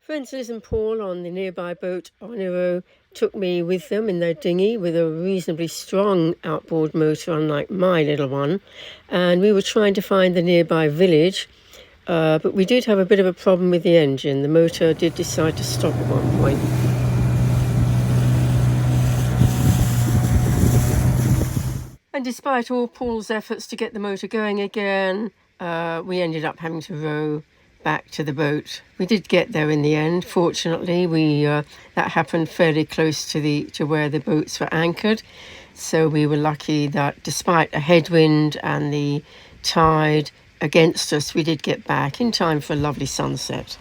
Friends Liz and Paul on the nearby boat Onero took me with them in their dinghy with a reasonably strong outboard motor, unlike my little one, and we were trying to find the nearby village, but we did have a bit of a problem with the engine. The motor did decide to stop at one point. And despite all Paul's efforts to get the motor going again, we ended up having to row back to the boat. We did get there in the end. Fortunately, that happened fairly close to where the boats were anchored. So we were lucky that despite a headwind and the tide against us, we did get back in time for a lovely sunset.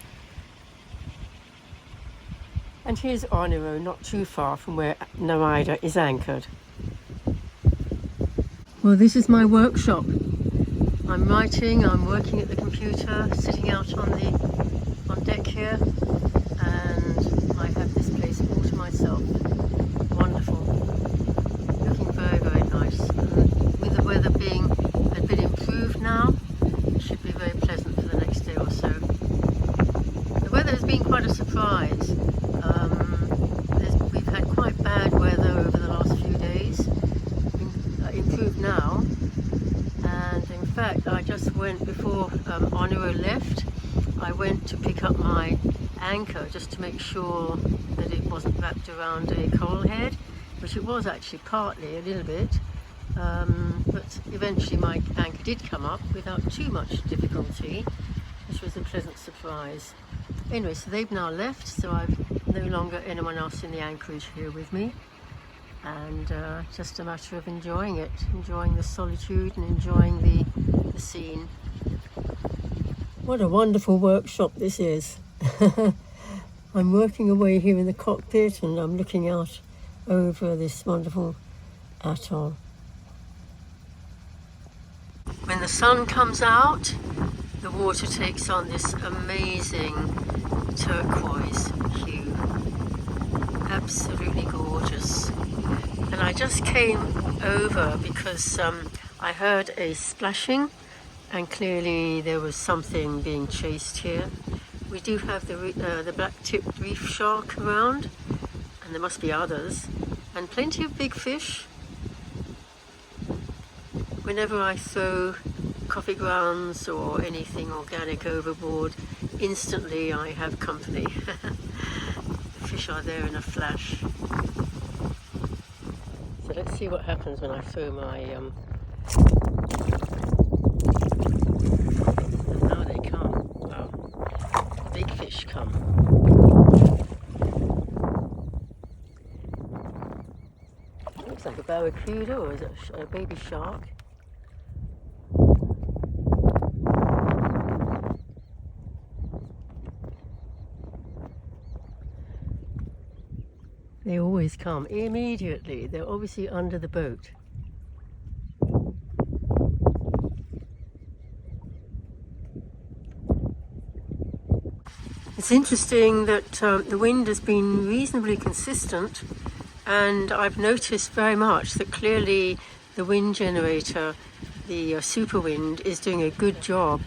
And here's Onero, not too far from where Narida is anchored. Well, this is my workshop. I'm writing, I'm working at the computer, sitting out on deck here, and I have this place all to myself. Wonderful. Looking very, very nice. And with the weather being a bit improved now, it should be very pleasant for the next day or so. The weather has been quite a surprise. We've had quite bad weather over the last few days. Improved now, and in fact I just went before Onero left. I went to pick up my anchor just to make sure that it wasn't wrapped around a coral head, which it was actually partly a little bit, but eventually my anchor did come up without too much difficulty, which was a pleasant surprise. Anyway, so they've now left, so I've no longer anyone else in the anchorage here with me. And just a matter of enjoying it, enjoying the solitude and enjoying the scene. What a wonderful workshop this is. I'm working away here in the cockpit and I'm looking out over this wonderful atoll. When the sun comes out, the water takes on this amazing turquoise hue. Absolutely gorgeous. And I just came over because I heard a splashing, and clearly there was something being chased here. We do have the black-tipped reef shark around, and there must be others, and plenty of big fish. Whenever I throw coffee grounds or anything organic overboard, instantly I have company. The fish are there in a flash. So let's see what happens when I throw my, and now they come. Wow, big fish come. Looks like a barracuda, or is it a baby shark? They always come immediately. They're obviously under the boat. It's interesting that the wind has been reasonably consistent, and I've noticed very much that clearly the wind generator, the super wind, is doing a good job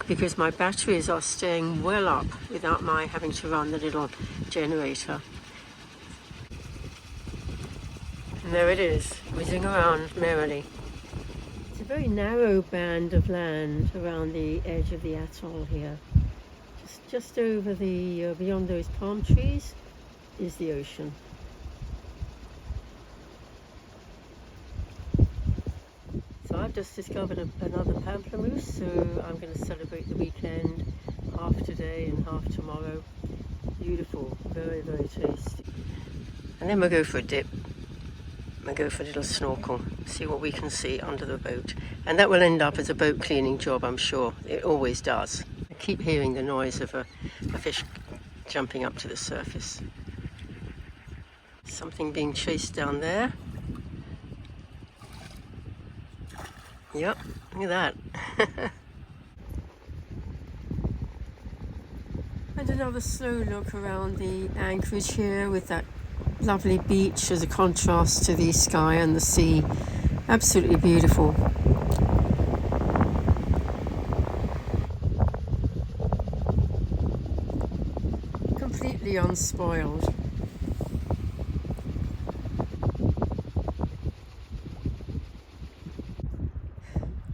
because my batteries are staying well up without my having to run the little generator. And there it is, whizzing around merrily. It's a very narrow band of land around the edge of the atoll here. Just over the, beyond those palm trees is the ocean. So I've just discovered another pamplemousse, so I'm going to celebrate the weekend, half today and half tomorrow. Beautiful, very, very tasty. And then we'll go for a dip. We'll go for a little snorkel, see what we can see under the boat. And that will end up as a boat cleaning job, I'm sure. It always does. I keep hearing the noise of a fish jumping up to the surface. Something being chased down there. Yep, look at that. And another slow look around the anchorage here with that lovely beach as a contrast to the sky and the sea. Absolutely beautiful. completely unspoiled.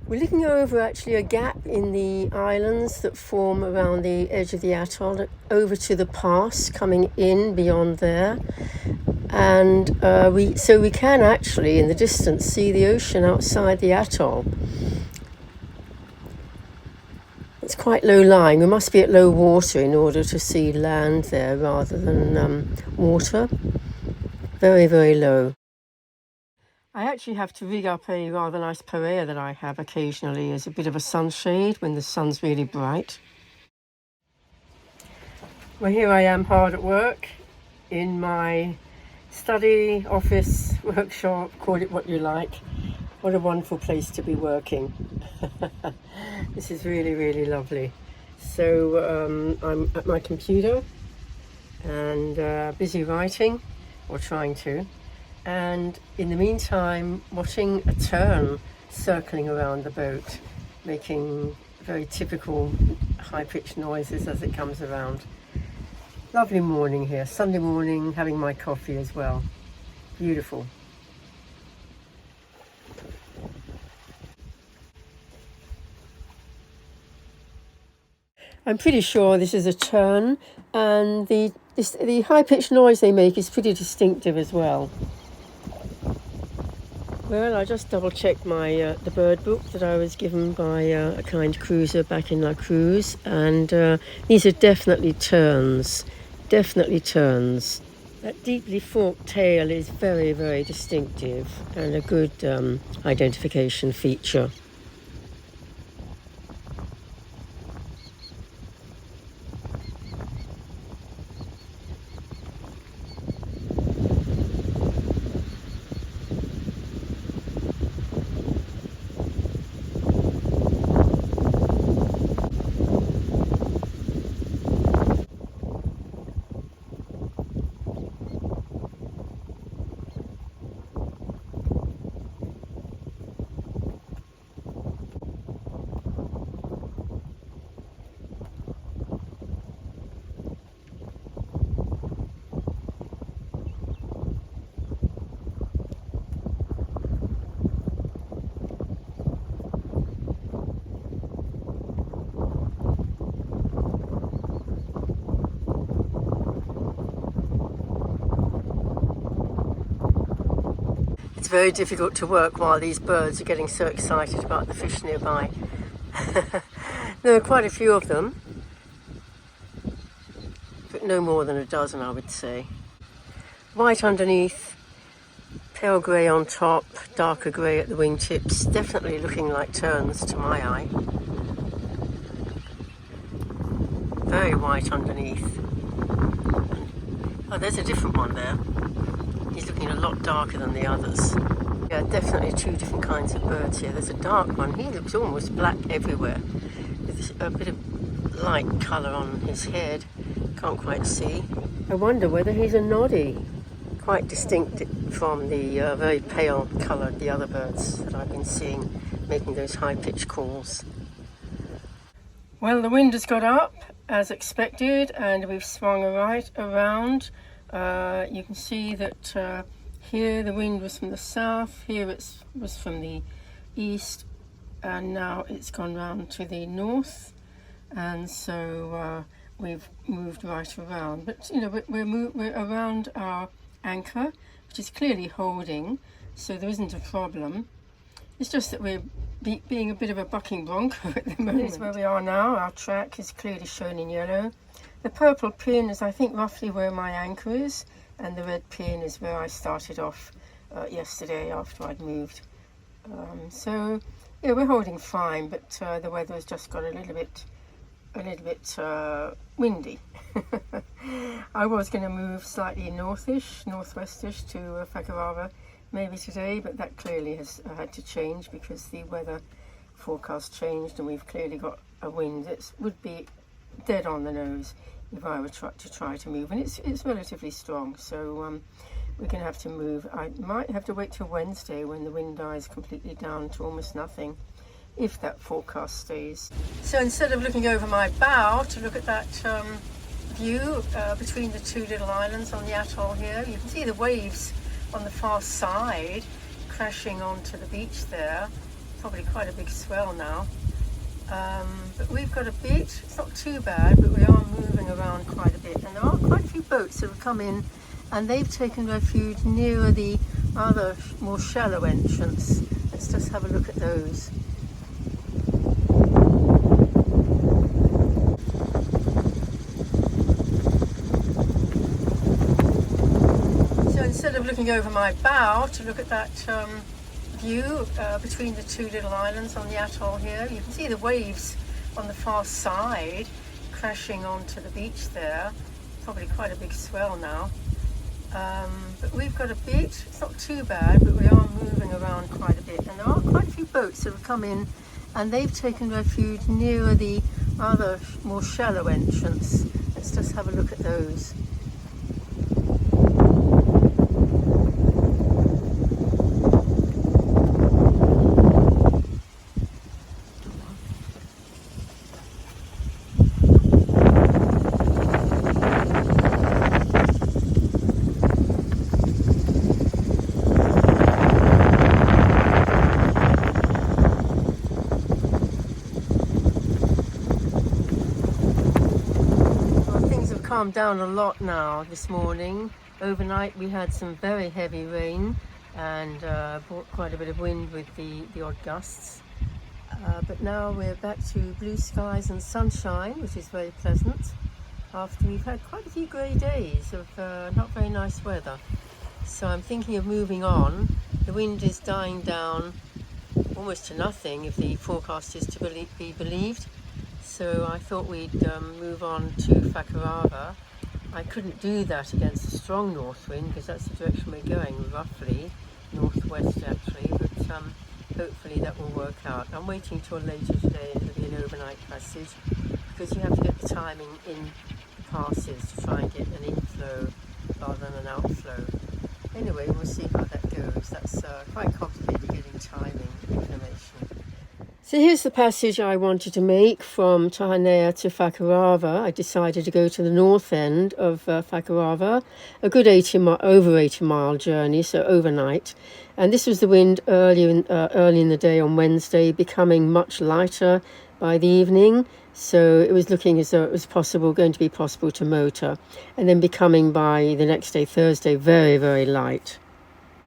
We're looking over actually a gap in the islands that form around the edge of the atoll, over to the pass coming in beyond there. And we can actually in the distance see the ocean outside the atoll. It's quite low lying. We must be at low water in order to see land there rather than water. Very, very low. I actually have to rig up a rather nice parea that I have occasionally as a bit of a sunshade when the sun's really bright. Well, here I am hard at work in my study, office, workshop, call it what you like. What a wonderful place to be working. This is really, really lovely. So I'm at my computer and busy writing, or trying to. And in the meantime, watching a tern circling around the boat, making very typical high-pitched noises as it comes around. Lovely morning here, Sunday morning, having my coffee as well. Beautiful. I'm pretty sure this is a tern, and the high-pitched noise they make is pretty distinctive as well. Well, I just double-checked my the bird book that I was given by a kind cruiser back in La Cruz, and these are definitely terns. Definitely terns. That deeply forked tail is very, very distinctive and a good identification feature. It's very difficult to work while these birds are getting so excited about the fish nearby. There are quite a few of them, but no more than a dozen, I would say. White underneath, pale grey on top, darker grey at the wingtips, definitely looking like terns to my eye. Very white underneath. Oh, there's a different one there. He's looking a lot darker than the others. Yeah, definitely two different kinds of birds here. There's a dark one. He looks almost black everywhere, with a bit of light colour on his head. Can't quite see. I wonder whether he's a noddy. Quite distinct from the very pale coloured the other birds that I've been seeing making those high-pitched calls. Well, the wind has got up as expected, and we've swung right around. You can see that here the wind was from the south, here it was from the east, and now it's gone round to the north, and so we've moved right around. But you know, we're around our anchor, which is clearly holding, so there isn't a problem. It's just that we're being a bit of a bucking bronco at the moment. Here's where we are now. Our track is clearly shown in yellow. The purple pin is, I think, roughly where my anchor is, and the red pin is where I started off yesterday after I'd moved. So yeah, we're holding fine, but the weather has just got a little bit windy. I was going to move slightly northish, northwestish to Whakarava maybe today, but that clearly has had to change because the weather forecast changed, and we've clearly got a wind that would be dead on the nose if I were to try to move, and it's relatively strong, so we're going to have to move. I might have to wait till Wednesday when the wind dies completely down to almost nothing, if that forecast stays. So instead of looking over my bow to look at that view between the two little islands on the atoll here. You can see the waves on the far side crashing onto the beach there. Probably quite a big swell now. But we've got a bit, it's not too bad, but we are moving around quite a bit. And there are quite a few boats that have come in and they've taken refuge nearer the other more shallow entrance. Let's just have a look at those. So instead of looking over my bow to look at that view between the two little islands on the atoll here, you can see the waves on the far side crashing onto the beach there. Probably quite a big swell now. But we've got a bit, it's not too bad, but we are moving around quite a bit. And there are quite a few boats that have come in and they've taken refuge nearer the other more shallow entrance. Let's just have a look at those. Calmed down a lot now this morning. Overnight we had some very heavy rain and brought quite a bit of wind with the odd gusts. But now we're back to blue skies and sunshine, which is very pleasant after we've had quite a few grey days of not very nice weather. So I'm thinking of moving on. The wind is dying down almost to nothing if the forecast is to be believed. So I thought we'd move on to Whakarava. I couldn't do that against a strong north wind because that's the direction we're going, roughly, northwest actually, but hopefully that will work out. I'm waiting till later today and it'll be an overnight passage because you have to get the timing in the passes to try and get an inflow rather than an outflow. Anyway, we'll see how that goes. That's quite complicated getting timing information. So here's the passage I wanted to make from Tahanea to Whakarava. I decided to go to the north end of Whakarava, a good over 80 mile journey, so overnight. And this was the wind early in the day on Wednesday, becoming much lighter by the evening. So it was looking as though it was going to be possible to motor, and then becoming by the next day, Thursday, very, very light.